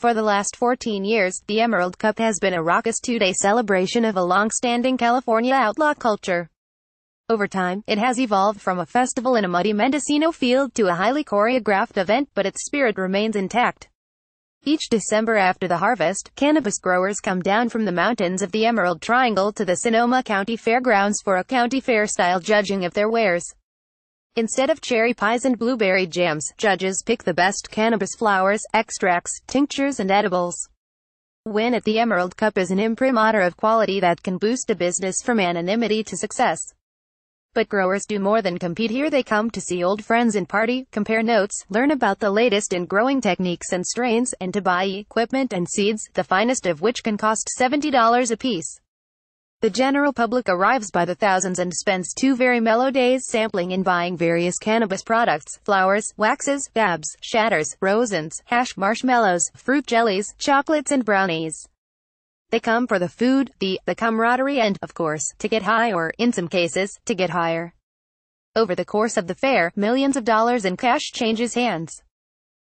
For the last 14 years, the Emerald Cup has been a raucous two-day celebration of a long-standing California outlaw culture. Over time, it has evolved from a festival in a muddy Mendocino field to a highly choreographed event, but its spirit remains intact. Each December after the harvest, cannabis growers come down from the mountains of the Emerald Triangle to the Sonoma County Fairgrounds for a county fair-style judging of their wares. Instead of cherry pies and blueberry jams, judges pick the best cannabis flowers, extracts, tinctures and edibles. Win at the Emerald Cup is an imprimatur of quality that can boost a business from anonymity to success. But growers do more than compete here. They come to see old friends and party, compare notes, learn about the latest in growing techniques and strains, and to buy equipment and seeds, the finest of which can cost $70 a piece. The general public arrives by the thousands and spends 2 very mellow days sampling and buying various cannabis products, flowers, waxes, dabs, shatters, rosins, hash marshmallows, fruit jellies, chocolates and brownies. They come for the food, the camaraderie and, of course, to get high or, in some cases, to get higher. Over the course of the fair, millions of dollars in cash changes hands.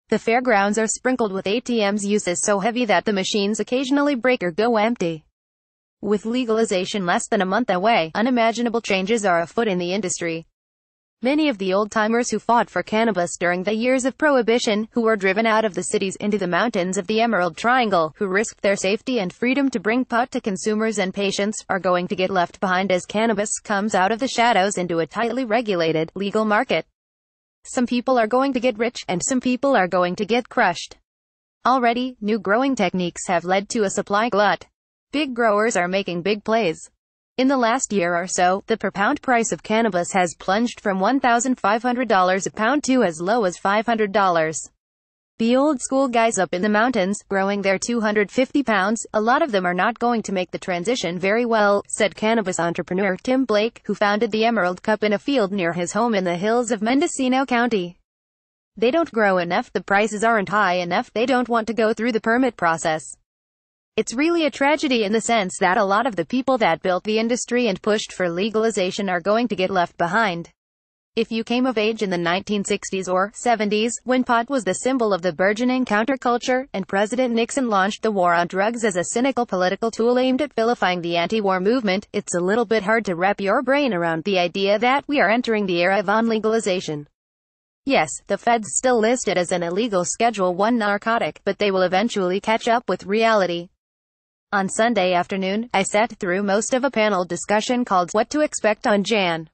The fairgrounds are sprinkled with ATMs uses so heavy that the machines occasionally break or go empty. With legalization less than a month away, unimaginable changes are afoot in the industry. Many of the old-timers who fought for cannabis during the years of Prohibition, who were driven out of the cities into the mountains of the Emerald Triangle, who risked their safety and freedom to bring pot to consumers and patients, are going to get left behind as cannabis comes out of the shadows into a tightly regulated, legal market. Some people are going to get rich, and some people are going to get crushed. Already, new growing techniques have led to a supply glut. Big growers are making big plays. In the last year or so, the per-pound price of cannabis has plunged from $1,500 a pound to as low as $500. The old-school guys up in the mountains, growing their 250 pounds, a lot of them are not going to make the transition very well, said cannabis entrepreneur Tim Blake, who founded the Emerald Cup in a field near his home in the hills of Mendocino County. They don't grow enough, the prices aren't high enough, they don't want to go through the permit process. It's really a tragedy in the sense that a lot of the people that built the industry and pushed for legalization are going to get left behind. If you came of age in the 1960s or 70s, when pot was the symbol of the burgeoning counterculture, and President Nixon launched the war on drugs as a cynical political tool aimed at vilifying the anti-war movement, it's a little bit hard to wrap your brain around the idea that we are entering the era of on-legalization. Yes, the feds still list it as an illegal Schedule I narcotic, but they will eventually catch up with reality. On Sunday afternoon, I sat through most of a panel discussion called What to Expect on Jan.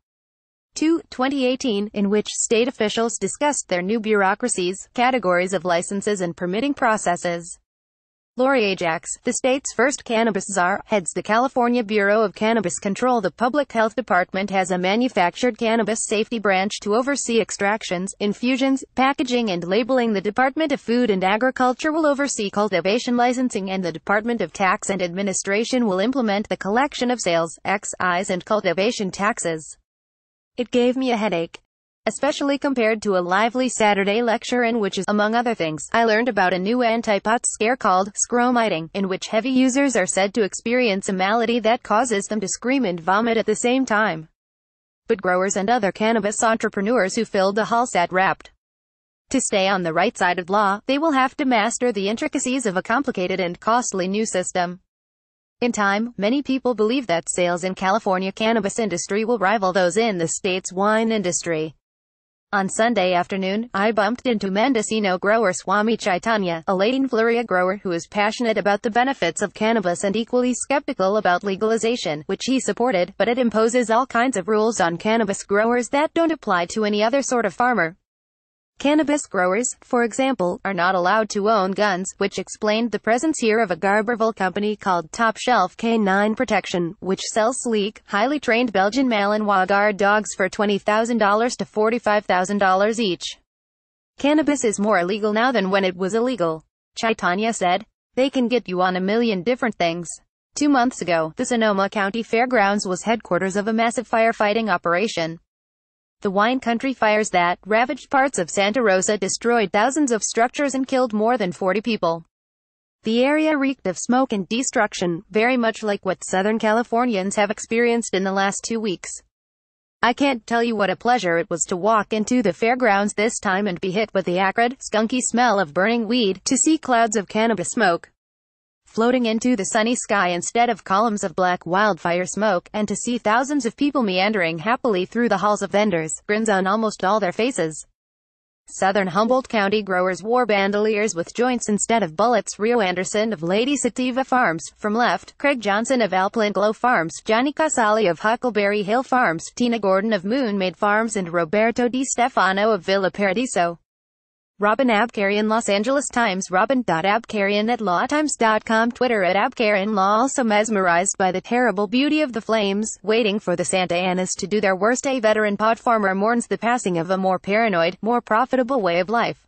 2, 2018, in which state officials discussed their new bureaucracies, categories of licenses and permitting processes. Lori Ajax, the state's first cannabis czar, heads the California Bureau of Cannabis Control. The Public Health Department has a manufactured cannabis safety branch to oversee extractions, infusions, packaging and labeling. The Department of Food and Agriculture will oversee cultivation licensing, and the Department of Tax and Administration will implement the collection of sales, excise and cultivation taxes. It gave me a headache. Especially compared to a lively Saturday lecture in which, among other things, I learned about a new anti-pot scare called scromiting, in which heavy users are said to experience a malady that causes them to scream and vomit at the same time. But growers and other cannabis entrepreneurs who filled the hall sat rapt. To stay on the right side of law, they will have to master the intricacies of a complicated and costly new system. In time, many people believe that sales in California cannabis industry will rival those in the state's wine industry. On Sunday afternoon, I bumped into Mendocino grower Swami Chaitanya, a Latin Floria grower who is passionate about the benefits of cannabis and equally skeptical about legalization, which he supported, but it imposes all kinds of rules on cannabis growers that don't apply to any other sort of farmer. Cannabis growers, for example, are not allowed to own guns, which explained the presence here of a Garberville company called Top Shelf Canine Protection, which sells sleek, highly trained Belgian Malinois guard dogs for $20,000 to $45,000 each. Cannabis is more illegal now than when it was illegal, Chaitanya said. They can get you on a million different things. 2 months ago, the Sonoma County Fairgrounds was headquarters of a massive firefighting operation. The wine country fires that ravaged parts of Santa Rosa destroyed thousands of structures and killed more than 40 people. The area reeked of smoke and destruction, very much like what Southern Californians have experienced in the last 2 weeks. I can't tell you what a pleasure it was to walk into the fairgrounds this time and be hit with the acrid, skunky smell of burning weed, to see clouds of cannabis smoke floating into the sunny sky instead of columns of black wildfire smoke, and to see thousands of people meandering happily through the halls of vendors, grins on almost all their faces. Southern Humboldt County growers wore bandoliers with joints instead of bullets. Rio Anderson of Lady Sativa Farms, from left, Craig Johnson of Alpine Glow Farms, Johnny Casali of Huckleberry Hill Farms, Tina Gordon of Moon Maid Farms, and Roberto Di Stefano of Villa Paradiso. Robin Abkarian, Los Angeles Times. Robin.Abkarian at lawtimes.com. Twitter at AbkarianLaw. Also mesmerized by the terrible beauty of the flames, waiting for the Santa Anas to do their worst. A veteran pot farmer mourns the passing of a more paranoid, more profitable way of life.